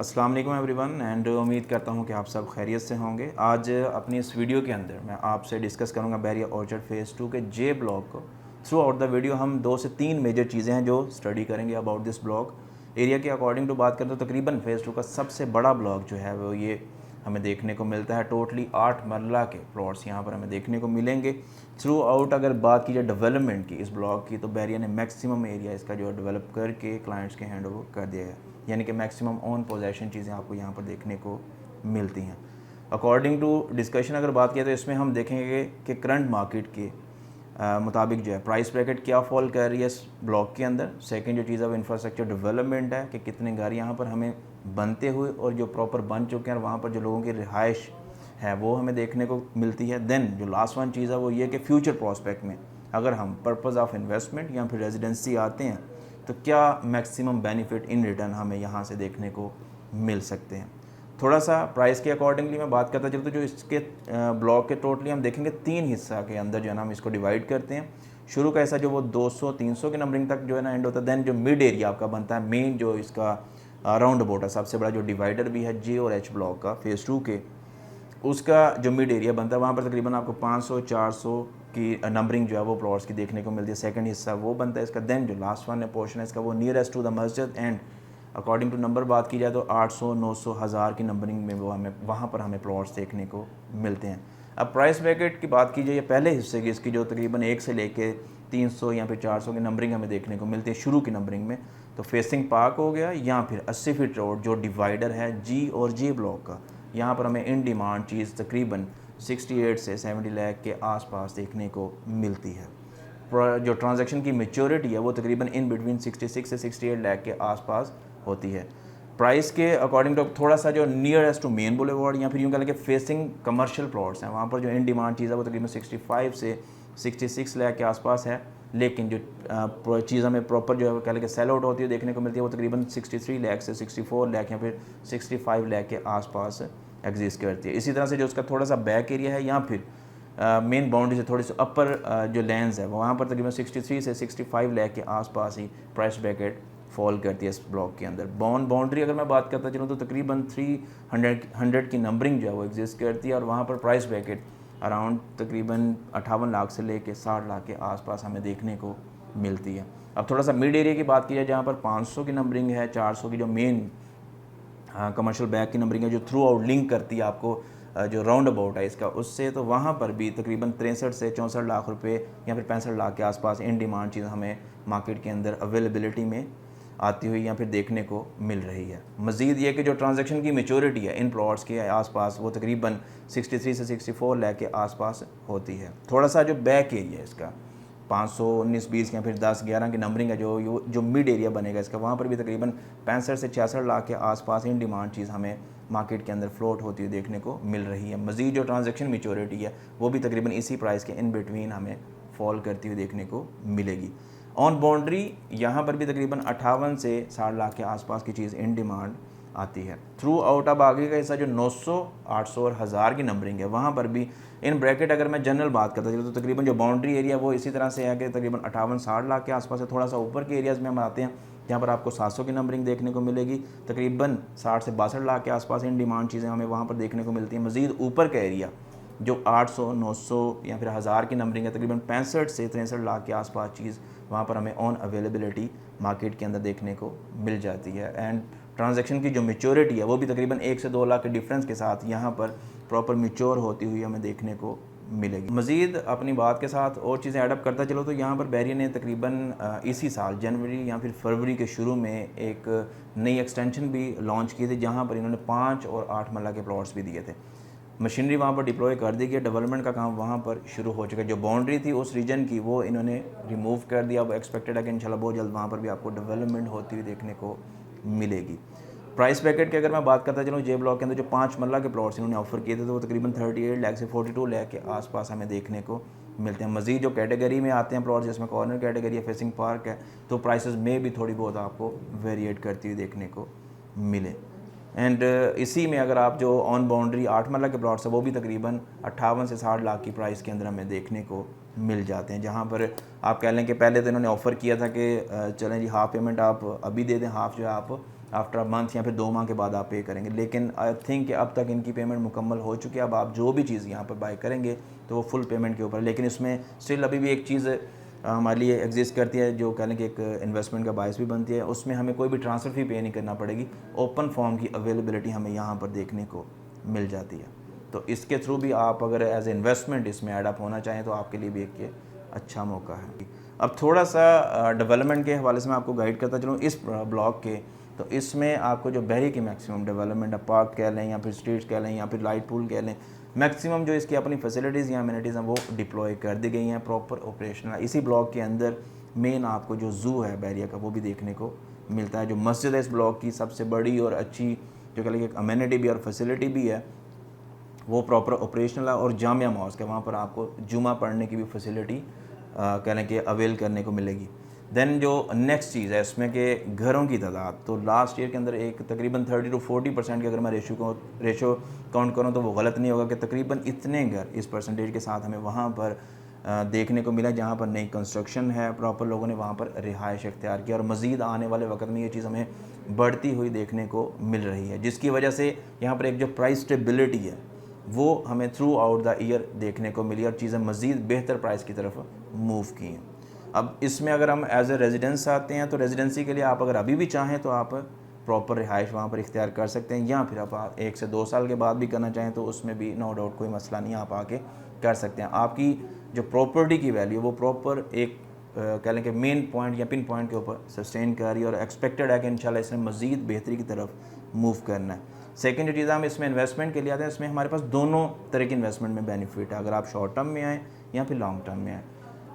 अस्सलाम वालेकुम everyone and उम्मीद करता हूँ कि आप सब खैरियत से होंगे। आज अपनी इस वीडियो के अंदर मैं आपसे डिस्कस करूँगा बैरिया ऑर्चर्ड फेज़ 2 के जे ब्लॉक को। थ्रू आउट द वीडियो हम 2 से 3 मेजर चीज़ें हैं जो स्टडी करेंगे अबाउट दिस ब्लॉक एरिया के अकॉर्डिंग टू। बात करें तो तकरीबन फेज़ 2 का सबसे बड़ा ब्लॉक जो है वो ये हमें देखने को मिलता है। टोटली 8 मरला के प्लॉट्स यहाँ पर हमें देखने को मिलेंगे। थ्रू आउट अगर बात की जाए डेवलपमेंट की इस ब्लॉक की, तो बैरिया ने मैक्सिमम एरिया इसका जो डेवलप करके क्लाइंट्स के हैंड ओवर कर दिया है, यानी कि मैक्सिमम ऑन पोजेशन चीज़ें आपको यहाँ पर देखने को मिलती हैं। अकॉर्डिंग टू डिस्कशन अगर बात किया तो इसमें हम देखेंगे कि करंट मार्केट के मुताबिक जो है प्राइस ब्रैकेट क्या फॉल कर रही है इस ब्लॉक के अंदर। सेकंड जो चीज़ अब इंफ्रास्ट्रक्चर डेवलपमेंट है कि कितने घर यहाँ पर हमें बनते हुए और जो प्रॉपर बन चुके हैं और वहाँ पर जो लोगों की रिहाइश है वो हमें देखने को मिलती है। देन जो लास्ट वन चीज़ है वो ये कि फ्यूचर प्रॉस्पेक्ट में अगर हम पर्पज़ ऑफ इन्वेस्टमेंट या फिर रेजिडेंसी आते हैं तो क्या मैक्सिमम बेनिफिट इन रिटर्न हमें यहाँ से देखने को मिल सकते हैं। थोड़ा सा प्राइस के अकॉर्डिंगली मैं बात करता चलूँ तो जो इसके ब्लॉक के टोटली हम देखेंगे 3 हिस्सा के अंदर जो है ना हम इसको डिवाइड करते हैं। शुरू का ऐसा जो वो 200-300 के नंबरिंग तक जो है ना एंड होता है। देन जो मिड एरिया आपका बनता है मेन जो इसका राउंड अबाउट है, सबसे बड़ा जो डिवाइडर भी है जे और एच ब्लॉक का फेज़ 2 के, उसका जो मिड एरिया बनता है वहाँ पर तकरीबन आपको 500-400 की नंबरिंग जो है वो प्लॉट्स की देखने को मिलती है। सेकंड हिस्सा वो बनता है इसका। देन जो लास्ट वन है पोर्शन है इसका वो नियरेस्ट टू द मस्जिद एंड अकॉर्डिंग टू नंबर बात की जाए तो 800-900 हज़ार की नंबरिंग में वो हमें वहाँ पर हमें प्लॉट्स देखने को मिलते हैं। अब प्राइस ब्रैकेट की बात की जाए पहले हिस्से की इसकी जो तकरीबन 1 से लेके 300 या फिर 400 की नंबरिंग हमें देखने को मिलती है शुरू की नंबरिंग में। तो फेसिंग पार्क हो गया या फिर 80 फीट रोड जो डिवाइडर है जी और जे ब्लॉक का, यहाँ पर हमें इन डिमांड चीज़ तकरीबन 68 से 70 लाख के आसपास देखने को मिलती है। जो ट्रांजैक्शन की मैच्योरिटी है वो तकरीबन इन बिटवीन 66 से 68 लाख के आसपास होती है। प्राइस के अकॉर्डिंग टू थोड़ा सा जो नियरेस्ट टू मेन बुलेवार्ड या फिर यूँ कह लें कि फेसिंग कमर्शियल प्लॉट्स हैं वहाँ पर जो इन डिमांड चीज़ है वो तकरीबन 65 से 66 लाख के आसपास है। लेकिन जो चीज़ हमें प्रॉपर जो है कह लें कि सेल आउट होती है देखने को मिलती है वो तकरीबन 63 लाख से 64 लाख या फिर 65 लाख के आसपास एग्जिस्ट करती है। इसी तरह से जो उसका थोड़ा सा बैक एरिया है या फिर मेन बाउंड्री से थोड़ी सी अपर जो लैंड्स है वहाँ पर तकरीबन 63 से 65 लाख के आसपास ही प्राइस ब्रैकेट फॉल करती है इस ब्लॉक के अंदर। बाउंड्री अगर मैं बात करता चलूँ तो तकरीबन 300 की नंबरिंग जो है वो एग्जिस्ट करती है और वहाँ पर प्राइस ब्रैकेट अराउंड तकरीबन 58 लाख से लेके 60 लाख के आसपास हमें देखने को मिलती है। अब थोड़ा सा मिड एरिया की बात की जाए जहाँ पर 500 की नंबरिंग है, 400 की जो मेन कमर्शियल बैग की नंबरिंग है जो थ्रू आउट लिंक करती है आपको जो राउंड अबाउट है इसका उससे, तो वहाँ पर भी तकरीबन 63 से 64 लाख रुपए या फिर 65 लाख के आसपास इन डिमांड चीज़ हमें मार्केट के अंदर अवेलेबिलिटी में आती हुई या फिर देखने को मिल रही है। मज़ीद ये कि जो ट्रांजैक्शन की मैच्योरिटी है इन प्लॉट्स के आसपास वो तकरीबन 63 से 64 लाख के आसपास होती है। थोड़ा सा जो बैक एरिया है इसका 519-20 या फिर 10-11 की नंबरिंग है जो मिड एरिया बनेगा इसका, वहाँ पर भी तकरीबन 65 से 66 लाख के आसपास इन डिमांड चीज़ हमें मार्केट के अंदर फ्लोट होती हुई देखने को मिल रही है। मज़ीद जो ट्रांजैक्शन मैच्योरिटी है वो भी तकरीबन इसी प्राइस के इन बिटवीन हमें फॉल करती हुई देखने को मिलेगी। ऑन बाउंड्री यहाँ पर भी तकरीबन 58 से 60 लाख के आसपास की चीज़ इन डिमांड आती है। थ्रू आउट अब आगे का हिस्सा जो 900, 800 और 1000 की नंबरिंग है वहाँ पर भी इन ब्रैकेट अगर मैं जनरल बात करता चलूँ तो तकरीबन जो बाउंड्री एरिया वो इसी तरह से है कि तकरीबन 58-60 लाख के आसपास है। थोड़ा सा ऊपर के एरियाज़ में हम आते हैं जहाँ पर आपको 700 की नंबरिंग देखने को मिलेगी, तकरीबन 60 से 62 लाख के आसपास इन डिमांड चीज़ें हमें वहाँ पर देखने को मिलती हैं। मज़ीद ऊपर का एरिया जो 800, 900 या फिर 1000 की नंबरिंग है तकरीबन 65 से 63 लाख के आसपास चीज़ वहाँ पर हमें ऑन अवेलेबिलिटी मार्केट के अंदर देखने को मिल जाती है। एंड ट्रांजैक्शन की जो मैच्योरिटी है वो भी तकरीबन 1 से 2 लाख के डिफरेंस के साथ यहाँ पर प्रॉपर मैच्योर होती हुई हमें देखने को मिलेगी। मज़ीद अपनी बात के साथ और चीज़ें एडअप करता चलो तो यहाँ पर बैरिया ने तकरीबन इसी साल जनवरी या फिर फरवरी के शुरू में एक नई एक्सटेंशन भी लॉन्च की थी जहाँ पर इन्होंने 5 और 8 मरला के प्लॉट्स भी दिए थे। मशीनरी वहाँ पर डिप्लॉय कर दी गई, डेवलपमेंट का काम वहाँ पर शुरू हो चुका है। जो बाउंड्री थी उस रीजन की वो इन्होंने रिमूव कर दिया। अब एक्सपेक्टेड है कि इंशाल्लाह बहुत जल्द वहाँ पर भी आपको डेवलपमेंट होती हुई देखने को मिलेगी। प्राइस ब्रैकेट की अगर मैं बात करता चलूँ जे ब्लॉक के अंदर जो 5 मरला के प्लॉट्स इन्होंने ऑफर किए थे तो वो तकरीबन 38 लाख से 42 लाख के आसपास हमें देखने को मिलते हैं। मज़ीद जो कैटेगरी में आते हैं प्लॉट्स जिसमें कॉर्नर कैटेगरी है, फेसिंग पार्क है, तो प्राइसेस में भी थोड़ी बहुत आपको वेरिएट करती हुई देखने को मिले। एंड इसी में अगर आप जो ऑन बाउंड्री 8 मरला के प्लॉट्स है वो भी तकरीबन 58 से 60 लाख की प्राइस के अंदर हमें देखने को मिल जाते हैं। जहाँ पर आप कह लें कि पहले तो इन्होंने ऑफ़र किया था कि चलें जी हाफ़ पेमेंट आप अभी दे दें, हाफ़ जो है आप आफ्टर अ मंथ या फिर 2 माह के बाद आप पे करेंगे। लेकिन आई थिंक कि अब तक इनकी पेमेंट मुकम्मल हो चुकी है। अब आप जो भी चीज़ यहाँ पर बाय करेंगे तो वो फुल पेमेंट के ऊपर है। लेकिन इसमें स्टिल अभी भी एक चीज़ हमारे लिए एग्जिस्ट करती है जो कह लें कि एक इन्वेस्टमेंट का बायस भी बनती है। उसमें हमें कोई भी ट्रांसफ़र फ़ी पे नहीं करना पड़ेगी। ओपन फॉर्म की अवेलेबिलिटी हमें यहाँ पर देखने को मिल जाती है। तो इसके थ्रू भी आप अगर एज ए इन्वेस्टमेंट इसमें एड अप होना चाहें तो आपके लिए भी एक ये अच्छा मौका है। अब थोड़ा सा डेवलपमेंट के हवाले से मैं आपको गाइड करता चलूँ इस ब्लॉक के। तो इसमें आपको जो बहरी की मैक्सिमम डेवलपमेंट है, पार्क कह लें या फिर स्ट्रीट्स कह लें या फिर लाइट पूल कह लें, मैक्सिमम जो इसकी अपनी फैसिलिटीज़ या अम्यूनिटीज़ हैं वो डिप्लॉय कर दी गई हैं, प्रॉपर ऑपरेशनल। इसी ब्लॉक के अंदर मेन आपको जो ज़ू है बहरिया का वो भी देखने को मिलता है। जो मस्जिद है इस ब्लॉक की सबसे बड़ी और अच्छी जो कह लें एक अम्यूनिटी भी और फैसिलिटी भी है वो प्रॉपर ऑपरेशनल है। और जामिया मॉस्क है, वहाँ पर आपको जुमा पढ़ने की भी फैसिलिटी कह लें कि अवेल करने को मिलेगी। देन जो नेक्स्ट चीज़ है इसमें कि घरों की तादाद, तो लास्ट ईयर के अंदर एक तकरीबन 30 to 40% की अगर मैं रेशो काउंट करूँ तो वो गलत नहीं होगा कि तकरीबन इतने घर इस परसेंटेज के साथ हमें वहाँ पर देखने को मिला जहाँ पर नई कंस्ट्रक्शन है, प्रॉपर लोगों ने वहाँ पर रिहाइश इख्तियार किया। और मज़ीद आने वाले वक्त में ये चीज़ हमें बढ़ती हुई देखने को मिल रही है, जिसकी वजह से यहाँ पर एक जो प्राइस स्टेबिलिटी है वो हमें थ्रू आउट द ईयर देखने को मिली और चीज़ें मज़ीद बेहतर प्राइस की तरफ मूव की हैं। अब इसमें अगर हम एज ए रेजिडेंस आते हैं तो रेजिडेंसी के लिए आप अगर अभी भी चाहें तो आप प्रॉपर रिहाइश वहाँ पर इख्तियार कर सकते हैं, या फिर आप 1 से 2 साल के बाद भी करना चाहें तो उसमें भी नो डाउट कोई मसला नहीं, आप आके कर सकते हैं। आपकी जो प्रॉपर्टी की वैल्यू वो प्रॉपर एक कह लें कि मेन पॉइंट या पिन पॉइंट के ऊपर सस्टेन कर रही है और एक्सपेक्टेड है कि इंशाल्लाह इसने मज़ीद बेहतरी की तरफ मूव करना है। सेकेंड जो चीज़ हम इसमें इन्वेस्टमेंट के लिए आते हैं, इसमें हमारे पास दोनों तरह की इन्वेस्टमेंट में बेनिफिट है। अगर आप शॉर्ट टर्म में आएँ या फिर लॉन्ग टर्म में आएँ,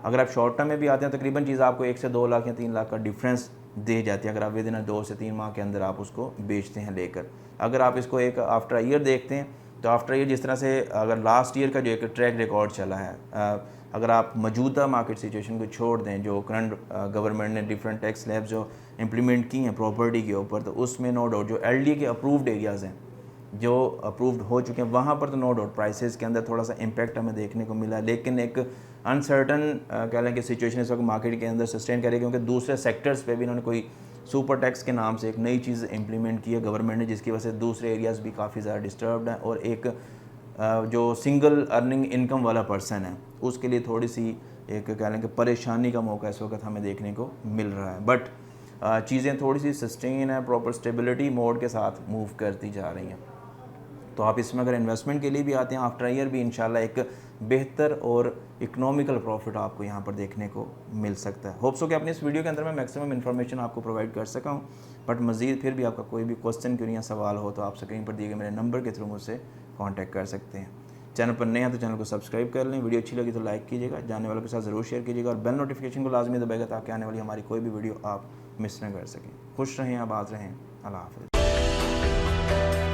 अगर आप शॉर्ट टर्म में भी आते हैं तकरीबन चीज़ आपको 1 से 2 लाख या 3 लाख का डिफरेंस दे जाती है अगर आप विद इन 2 से 3 माह के अंदर आप उसको बेचते हैं लेकर। अगर आप इसको एक आफ्टर ईयर देखते हैं तो आफ्टर ईयर जिस तरह से अगर लास्ट ईयर का जो एक ट्रैक रिकॉर्ड चला है, अगर आप मौजूदा मार्केट सिचुएशन को छोड़ दें, जो करंट गवर्नमेंट ने डिफरेंट टैक्स स्लैब्स जो इम्प्लीमेंट की हैं प्रॉपर्टी के ऊपर, तो उसमें नो डाउट जो LDA के अप्रूव्ड एरियाज़ हैं जो अप्रूव्ड हो चुके हैं वहाँ पर तो नो डाउट प्राइसेस के अंदर थोड़ा सा इम्पैक्ट हमें देखने को मिला। लेकिन एक अनसर्टन कह लें कि सिचुएशन इस वक्त मार्केट के अंदर सस्टेन करेगी, क्योंकि दूसरे सेक्टर्स पे भी इन्होंने कोई सुपर टैक्स के नाम से एक नई चीज़ इंप्लीमेंट की है गवर्नमेंट ने, जिसकी वजह से दूसरे एरियाज़ भी काफ़ी ज़्यादा डिस्टर्ब्ड हैं। और एक जो सिंगल अर्निंग इनकम वाला पर्सन है उसके लिए थोड़ी सी एक कह लें कि परेशानी का मौका इस वक्त हमें देखने को मिल रहा है। बट चीज़ें थोड़ी सी सस्टेन है, प्रॉपर स्टेबिलिटी मोड के साथ मूव करती जा रही हैं। तो आप इसमें अगर इन्वेस्टमेंट के लिए भी आते हैं आफ्टर ईयर भी इंशाल्लाह एक बेहतर और इकोनॉमिकल प्रॉफिट आपको यहाँ पर देखने को मिल सकता है। होप्स हो कि अपनी इस वीडियो के अंदर मैं मैक्सिमम इन्फॉर्मेशन आपको प्रोवाइड कर सका हूँ। बट मज़ीद फिर भी आपका कोई भी क्वेश्चन क्यों या सवाल हो तो आप स्क्रीन पर दिए गए मेरे नंबर के थ्रू मुझसे कॉन्टैक्ट कर सकते हैं। चैनल पर नए हैं तो चैनल को सब्सक्राइब कर लें, वीडियो अच्छी लगी तो लाइक कीजिएगा, जानने वालों के साथ ज़रूर शेयर कीजिएगा और बेल नोटिफिकेशन को लाजमी दबाएगा ताकि आने वाली हमारी कोई भी वीडियो आप मिस न कर सकें। खुश रहें, आबाद रहें, अल्लाह हाफ़िज़।